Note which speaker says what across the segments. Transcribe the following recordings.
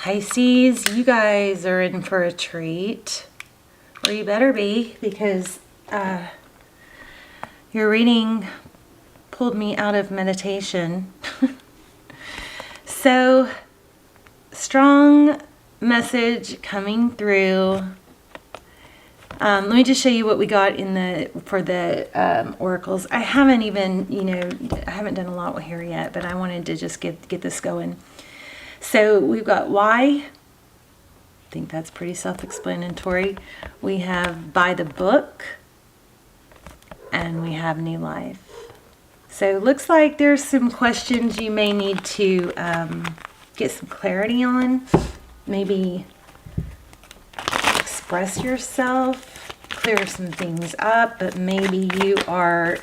Speaker 1: Pisces, you guys are in for a treat. Or you better be, because your reading pulled me out of meditation. So, strong message coming through. Let me just show you what we got for the oracles. I haven't even, I haven't done a lot here yet, but I wanted to just get this going. So we've got why. I think that's pretty self-explanatory. We have by the book, and we have new life. So it looks like there's some questions you may need to get some clarity on. Maybe express yourself, clear some things up, but maybe you are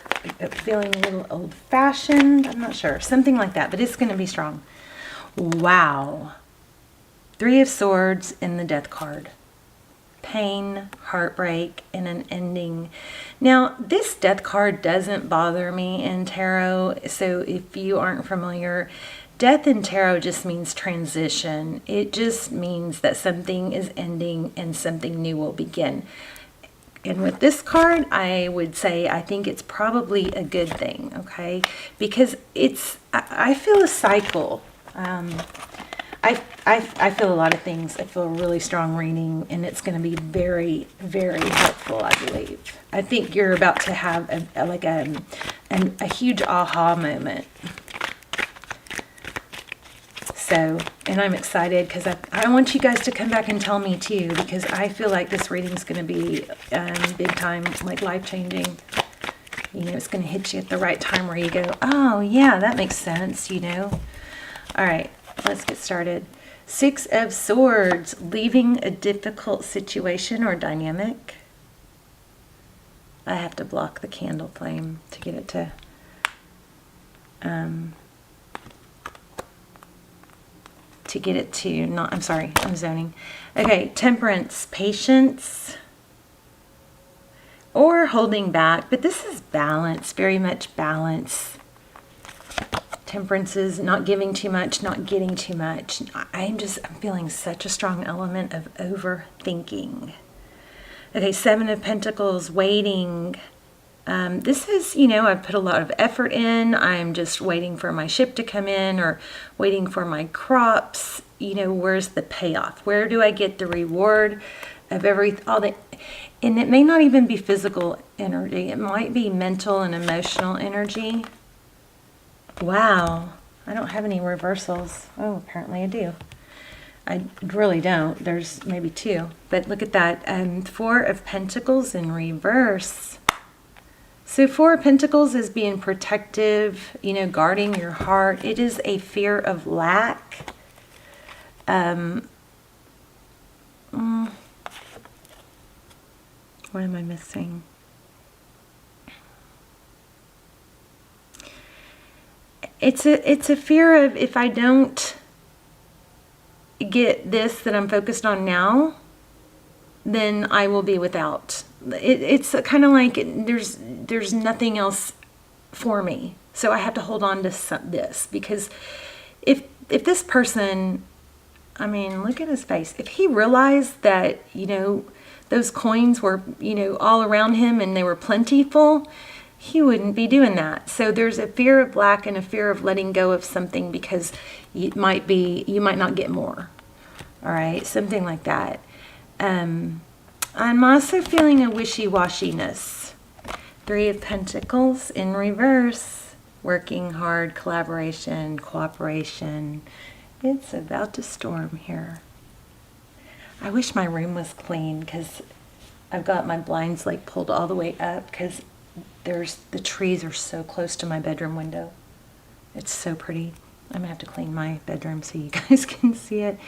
Speaker 1: feeling a little old-fashioned. I'm not sure. Something like that, but it's going to be strong. Wow. 3 of Swords in the Death card. Pain, heartbreak, and an ending. Now, this Death card doesn't bother me in tarot. So if you aren't familiar, death in tarot just means transition. It just means that something is ending and something new will begin. And with this card, I would say I think it's probably a good thing, okay? Because I feel a cycle. I feel a lot of things. I feel a really strong reading, and it's going to be very, very helpful, I believe. I think you're about to have a huge aha moment. So, and I'm excited because I want you guys to come back and tell me too, because I feel like this reading is going to be big time, like life-changing. It's going to hit you at the right time where you go, oh yeah, that makes sense, All right, let's get started. 6 of Swords, leaving a difficult situation or dynamic. I have to block the candle flame to get it to not, I'm sorry, I'm zoning. Okay, Temperance, patience, or holding back, but this is balance, very much balance. Temperance is not giving too much, not getting too much. I'm feeling such a strong element of overthinking. Okay, 7 of Pentacles, waiting. This is, I've put a lot of effort in. I'm just waiting for my ship to come in or waiting for my crops. Where's the payoff? Where do I get the reward of all that? And it may not even be physical energy. It might be mental and emotional energy. Wow. I don't have any reversals. Oh, apparently I do. I really don't. There's maybe 2. But look at that. 4 of Pentacles in reverse. So 4 of Pentacles is being protective, guarding your heart. It is a fear of lack. What am I missing? It's a fear of, if I don't get this that I'm focused on now, then I will be without. It's kind of like there's nothing else for me, so I have to hold on to this, because if this person, I mean, look at his face. If he realized that those coins were all around him and they were plentiful, he wouldn't be doing that. So there's a fear of lack and a fear of letting go of something because you might not get more. All right, something like that. I'm also feeling a wishy-washiness. 3 of Pentacles in reverse. Working hard, collaboration, cooperation. It's about to storm here. I wish my room was clean, because I've got my blinds pulled all the way up, because the trees are so close to my bedroom window. It's so pretty. I'm going to have to clean my bedroom so you guys can see it.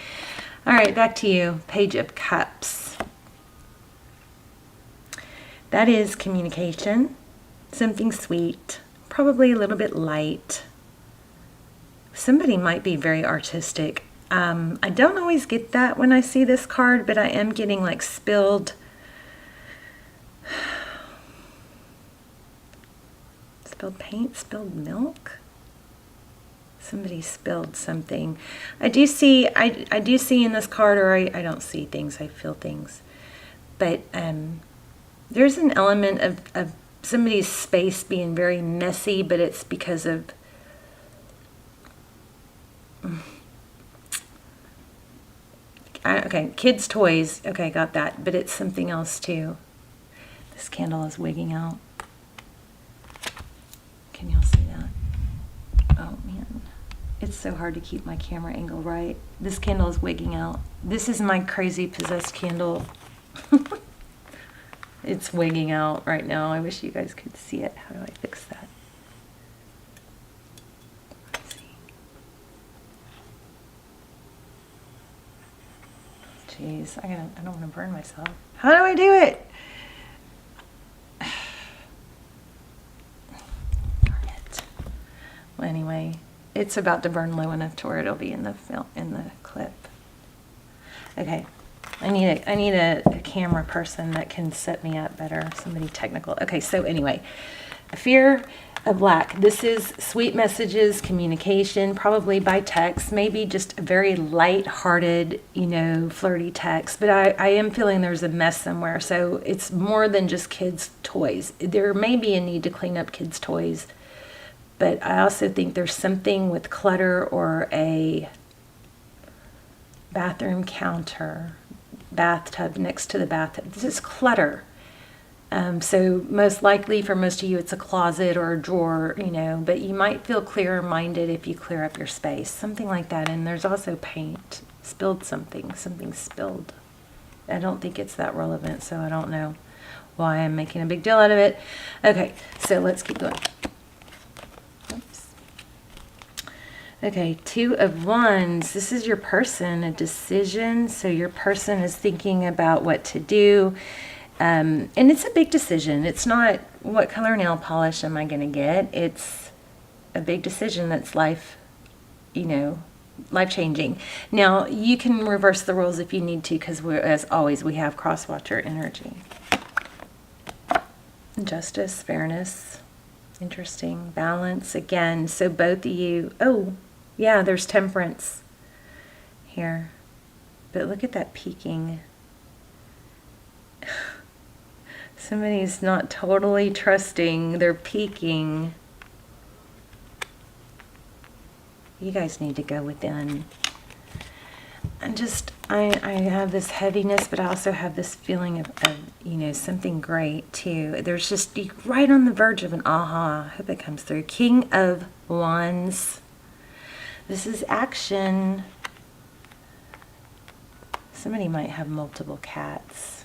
Speaker 1: All right, back to you. Page of Cups. That is communication. Something sweet. Probably a little bit light. Somebody might be very artistic. I don't always get that when I see this card, but I am getting spilled paint, spilled milk. Somebody spilled something. I do see in this card, or I don't see things, I feel things. But there's an element of somebody's space being very messy, but it's because of okay, kids' toys. Okay, got that. But it's something else too. This candle is wigging out. Can y'all see that? Oh man, it's so hard to keep my camera angle right. This candle is wigging out. This is my crazy possessed candle. It's wigging out right now. I wish you guys could see it. How do I fix that? Let's see. Jeez, I don't want to burn myself. How do I do it? Darn it. Well, anyway, it's about to burn low enough to where it'll be in the clip. Okay. I need a camera person that can set me up better. Somebody technical. Okay, so anyway, fear of lack. This is sweet messages, communication, probably by text, maybe just a very light-hearted, flirty text. But I am feeling there's a mess somewhere. So it's more than just kids' toys. There may be a need to clean up kids' toys. But I also think there's something with clutter or a bathroom counter, bathtub next to the bathtub. This is clutter. So most likely for most of you, it's a closet or a drawer, but you might feel clearer minded if you clear up your space, something like that. And there's also paint, spilled something spilled. I don't think it's that relevant, so I don't know why I'm making a big deal out of it. Okay, so let's keep going. Oops. Okay, 2 of Wands. This is your person, a decision. So your person is thinking about what to do. And it's a big decision. It's not what color nail polish am I going to get. It's a big decision that's life-changing. Now, you can reverse the rules if you need to, because as always, we have cross-watcher energy. Justice, fairness, interesting, balance, again. So both of you, oh, yeah, there's temperance here. But look at that peaking. Somebody's not totally trusting. They're peeking. You guys need to go within. And just, I have this heaviness, but I also have this feeling of something great too. There's just, you're right on the verge of an aha. I hope it comes through. King of Wands. This is action. Somebody might have multiple cats.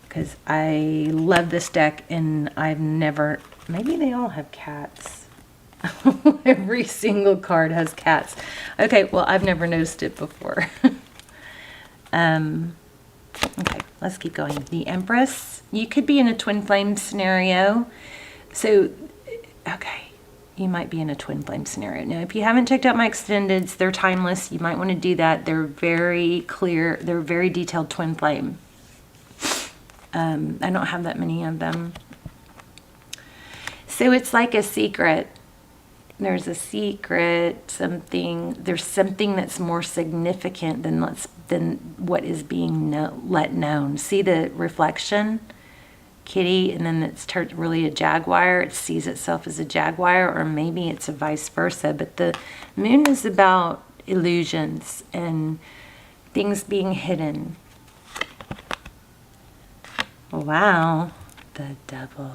Speaker 1: Because I love this deck and I've never, maybe they all have cats. Every single card has cats. Okay, well, I've never noticed it before. Okay, let's keep going. The Empress. You could be in a twin flame scenario. So, okay, you might be in a twin flame scenario. Now, if you haven't checked out my extendeds, they're timeless. You might want to do that. They're very clear. They're very detailed twin flame. I don't have that many of them. So it's like a secret. There's a secret, there's something that's more significant than what is being let known. See the reflection? Kitty, and then it's really a jaguar. It sees itself as a jaguar, or maybe it's a vice versa. But the moon is about illusions and things being hidden. Wow, the Devil.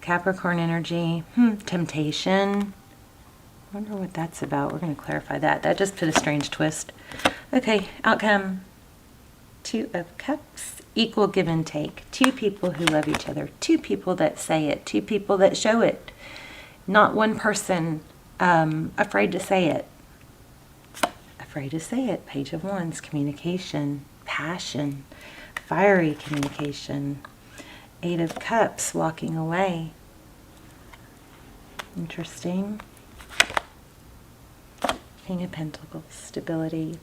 Speaker 1: Capricorn energy, temptation. I wonder what that's about. We're going to clarify that. That just put a strange twist. Okay, outcome. 2 of Cups, equal give and take. 2 people who love each other. 2 people that say it. 2 people that show it. Not one person afraid to say it. Afraid to say it. Page of Wands, communication, passion. Fiery communication. 8 of Cups, walking away. Interesting. King of Pentacles, stability.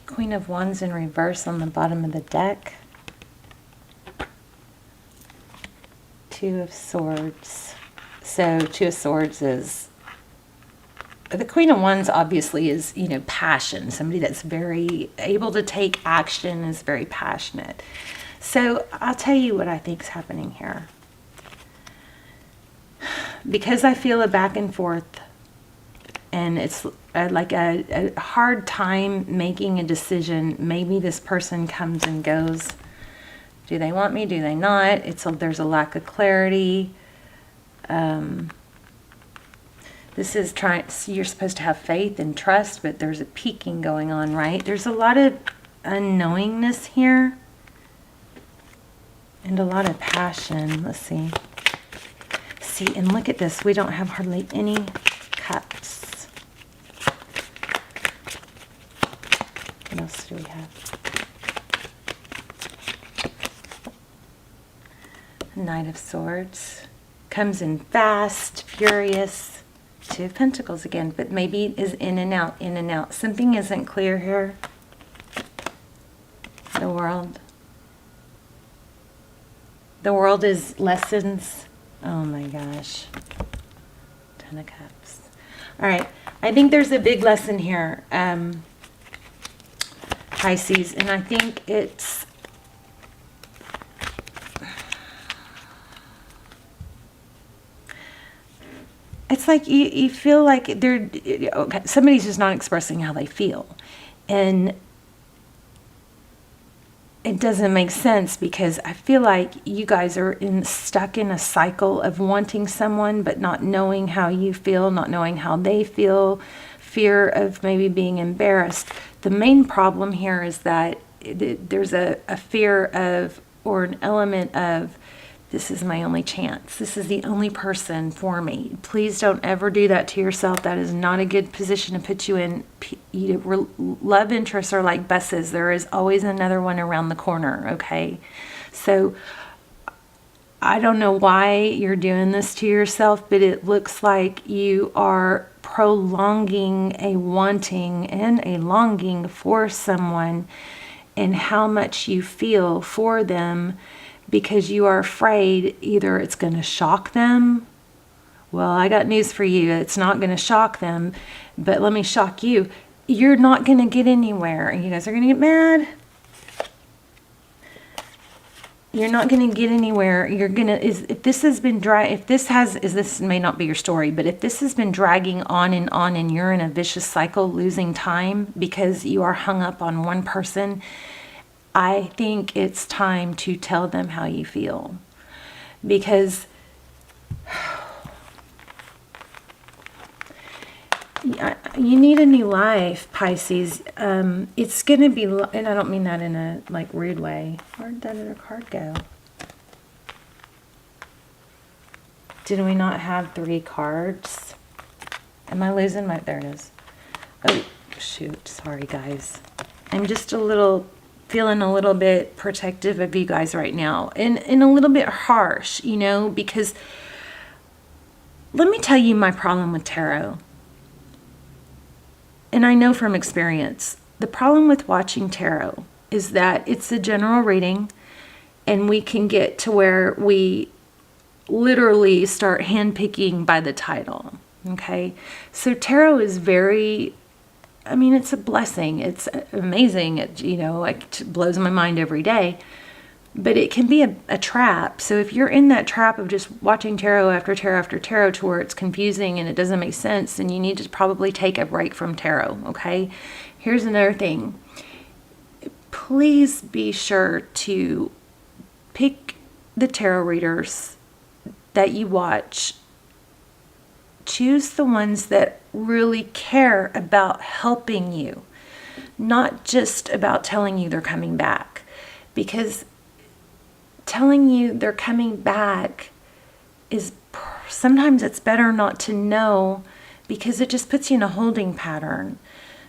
Speaker 1: Queen of Wands in reverse on the bottom of the deck. Two of Swords. So Two of Swords is, the Queen of Wands obviously is, you know, passion. Somebody that's very able to take action, is very passionate. So I'll tell you what I think is happening here. Because I feel a back and forth, and it's like a hard time making a decision. Maybe this person comes and goes. Do they want me? Do they not? There's a lack of clarity. This is you're supposed to have faith and trust, but there's a peaking going on, right? There's a lot of unknowingness here. And a lot of passion. Let's see. See, and look at this. We don't have hardly any cups. What else do we have? Knight of Swords. Comes in fast, furious. Two of Pentacles again, but maybe it is in and out, in and out. Something isn't clear here. The World. The World is lessons. Oh my gosh. Ten of Cups. All right. I think there's a big lesson here, Pisces, and I think it's like you feel like somebody's just not expressing how they feel, and it doesn't make sense, because I feel like you guys are stuck in a cycle of wanting someone but not knowing how you feel, not knowing how they feel, fear of maybe being embarrassed. The main problem here is that there's a fear of, or an element of, this is my only chance. This is the only person for me. Please don't ever do that to yourself. That is not a good position to put you in. Love interests are like buses. There is always another one around the corner, okay? So I don't know why you're doing this to yourself, but it looks like you are prolonging a wanting and a longing for someone, and how much you feel for them, because you are afraid either it's going to shock them. Well, I got news for you. It's not going to shock them, but let me shock you. You're not going to get anywhere, and you guys are going to get mad. You're not going to get anywhere. You're going to, if this has been this may not be your story, but if this has been dragging on, and you're in a vicious cycle, losing time because you are hung up on one person, I think it's time to tell them how you feel, because you need a new life, Pisces. It's going to be, and I don't mean that in a like rude way. Where did that other card go? Did we not have 3 cards? Am I losing my, there it is. Oh, shoot. Sorry, guys. I'm just feeling a little bit protective of you guys right now, and a little bit harsh, you know, because let me tell you my problem with tarot. And I know from experience, the problem with watching tarot is that it's a general reading, and we can get to where we literally start handpicking by the title. Okay, so tarot is very, I mean, it's a blessing. It's amazing. It, you know, it blows my mind every day. But it can be a trap. So if you're in that trap of just watching tarot after tarot after tarot to where it's confusing and it doesn't make sense, then you need to probably take a break from tarot, okay? Here's another thing. Please be sure to pick the tarot readers that you watch. Choose the ones that really care about helping you, not just about telling you they're coming back. Because telling you they're coming back is, sometimes it's better not to know, because it just puts you in a holding pattern.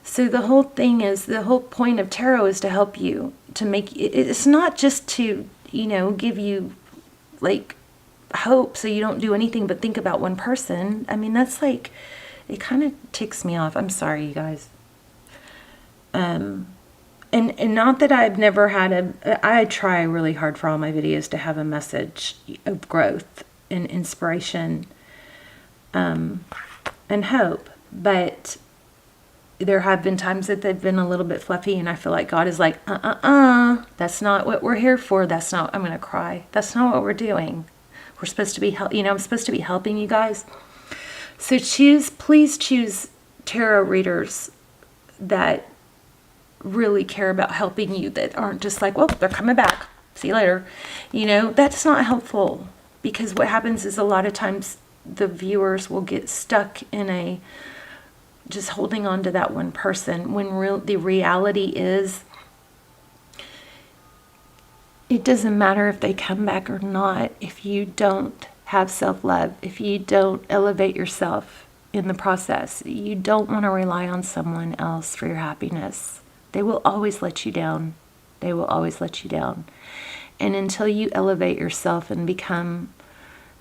Speaker 1: So the whole thing is, the whole point of tarot is to help you, to make, it's not just to, you know, give you like hope so you don't do anything but think about one person. I mean, that's like, it kind of ticks me off. I'm sorry, you guys. And And not that I've never had I try really hard for all my videos to have a message of growth and inspiration, and hope. But there have been times that they've been a little bit fluffy, and I feel like God is like, that's not what we're here for. That's not, I'm going to cry. That's not what we're doing. We're supposed to be, I'm supposed to be helping you guys. So please choose tarot readers that really care about helping you, that aren't just like, well, they're coming back. See you later. That's not helpful, because what happens is a lot of times the viewers will get stuck in just holding on to that one person, when the reality is, it doesn't matter if they come back or not. If you don't have self-love, if you don't elevate yourself in the process, you don't want to rely on someone else for your happiness. They will always let you down. They will always let you down. And until you elevate yourself and become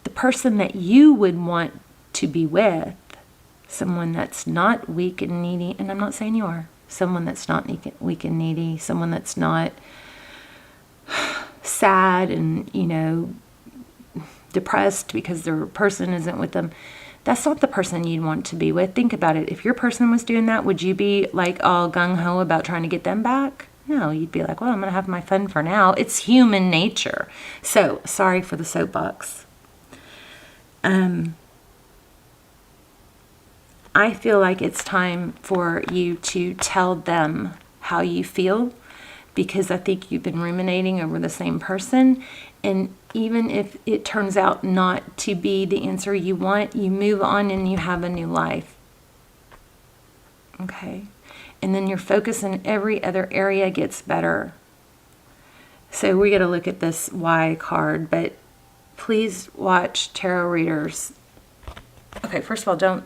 Speaker 1: the person that you would want to be with, someone that's not weak and needy, and I'm not saying you are, someone that's not weak and needy, someone that's not sad and, depressed because their person isn't with them, that's not the person you'd want to be with. Think about it. If your person was doing that, would you be like all gung-ho about trying to get them back? No, you'd be like, well, I'm going to have my fun for now. It's human nature. So, sorry for the soapbox. I feel like it's time for you to tell them how you feel, because I think you've been ruminating over the same person. And even if it turns out not to be the answer you want, you move on and you have a new life. Okay? And then your focus in every other area gets better. So we're going to look at this Y card, but please watch tarot readers. Okay, first of all, don't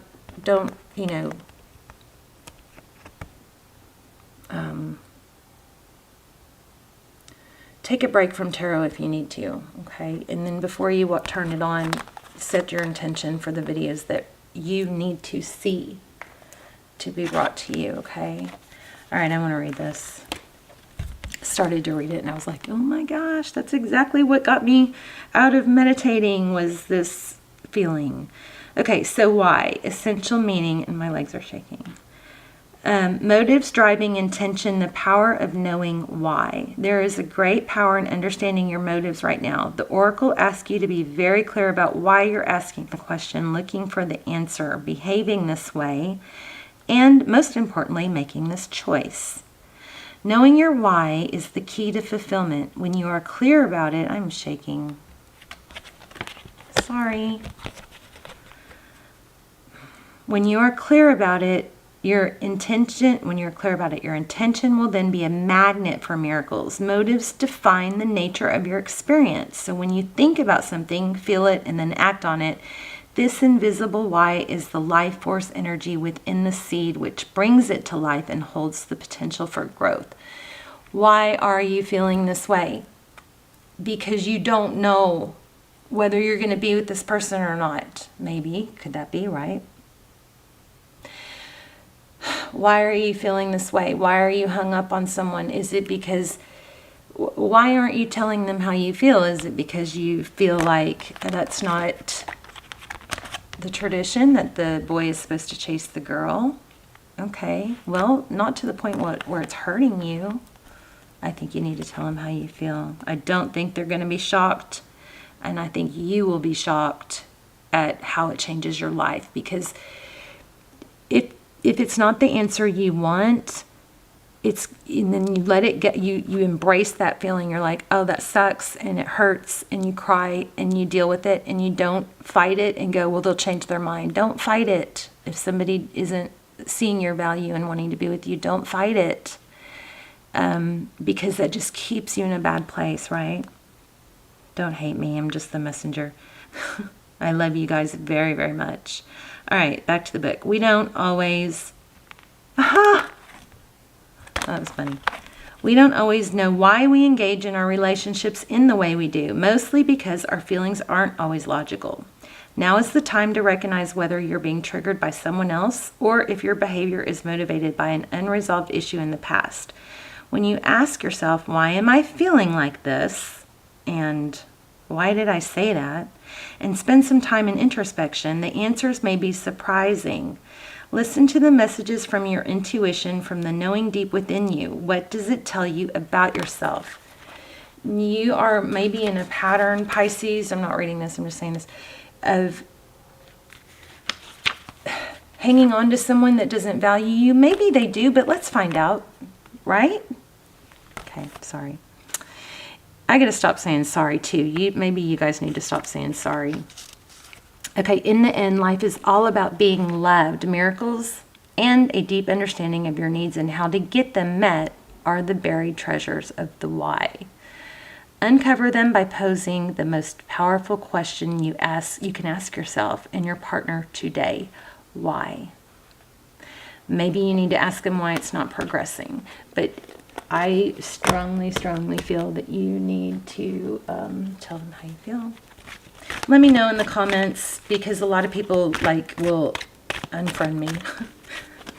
Speaker 1: take a break from tarot if you need to, okay? And then before you turn it on, set your intention for the videos that you need to see to be brought to you, okay? All right, I want to read this. Started to read it and I was like, oh my gosh, that's exactly what got me out of meditating, was this feeling. Okay, so why? Essential meaning, and my legs are shaking. Motives, driving intention, the power of knowing why. There is a great power in understanding your motives right now. The oracle asks you to be very clear about why you're asking the question, looking for the answer, behaving this way, and most importantly, making this choice. Knowing your why is the key to fulfillment. When you are clear about it, I'm shaking. Sorry. When you are clear about it, your intention will then be a magnet for miracles. Motives define the nature of your experience. So when you think about something, feel it, and then act on it, this invisible why is the life force energy within the seed, which brings it to life and holds the potential for growth. Why are you feeling this way? Because you don't know whether you're going to be with this person or not. Maybe. Could that be, right? Why are you feeling this way? Why are you hung up on someone? Is it because, why aren't you telling them how you feel? Is it because you feel like that's not the tradition, that the boy is supposed to chase the girl? Okay, well, not to the point where it's hurting you. I think you need to tell them how you feel. I don't think they're going to be shocked, and I think you will be shocked at how it changes your life, because if it's not the answer you want, and then you let it get, you embrace that feeling. You're like, oh, that sucks, and it hurts, and you cry, and you deal with it, and you don't fight it and go, well, they'll change their mind. Don't fight it. If somebody isn't seeing your value and wanting to be with you, don't fight it, because that just keeps you in a bad place, right? Don't hate me. I'm just the messenger. I love you guys very, very much. All right, back to the book. We don't always... Aha! That was funny. We don't always know why we engage in our relationships in the way we do, mostly because our feelings aren't always logical. Now is the time to recognize whether you're being triggered by someone else or if your behavior is motivated by an unresolved issue in the past. When you ask yourself, why am I feeling like this? And why did I say that? And spend some time in introspection, the answers may be surprising. Listen to the messages from your intuition, from the knowing deep within you. What does it tell you about yourself? You are maybe in a pattern, Pisces, I'm not reading this, I'm just saying this, of hanging on to someone that doesn't value you. Maybe they do, but let's find out, right? Okay, sorry. I gotta stop saying sorry too. Maybe you guys need to stop saying sorry. Okay, in the end, life is all about being loved. Miracles and a deep understanding of your needs and how to get them met are the buried treasures of the why. Uncover them by posing the most powerful question you can ask yourself and your partner today. Why? Maybe you need to ask them why it's not progressing, but I strongly feel that you need to tell them how you feel. Let me know in the comments, because a lot of people will unfriend me,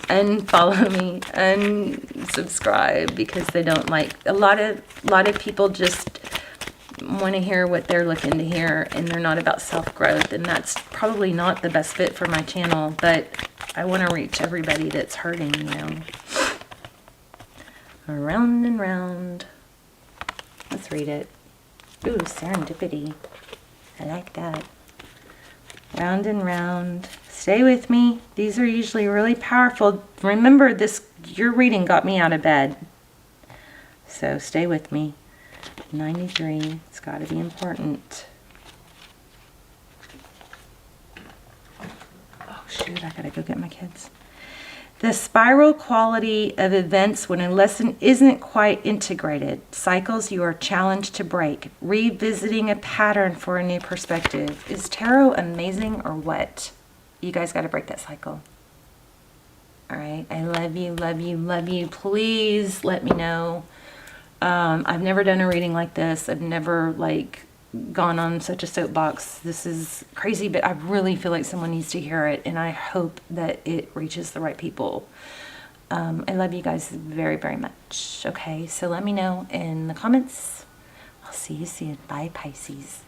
Speaker 1: unfollow me, unsubscribe because they don't like. A lot of people just want to hear what they're looking to hear, and they're not about self-growth, and that's probably not the best fit for my channel, but I want to reach everybody that's hurting, Around and round. Let's read it. Ooh, serendipity. I like that. Round and round. Stay with me. These are usually really powerful. Remember, your reading got me out of bed. So stay with me. 93. It's got to be important. Oh, shoot. I got to go get my kids. The spiral quality of events when a lesson isn't quite integrated. Cycles you are challenged to break. Revisiting a pattern for a new perspective. Is tarot amazing or what? You guys got to break that cycle. All right. I love you, love you, love you. Please let me know. I've never done a reading like this. I've never gone on such a soapbox. This is crazy, but I really feel like someone needs to hear it, and I hope that it reaches the right people. I love you guys very, very much. Okay, so let me know in the comments. I'll see you soon. Bye, Pisces.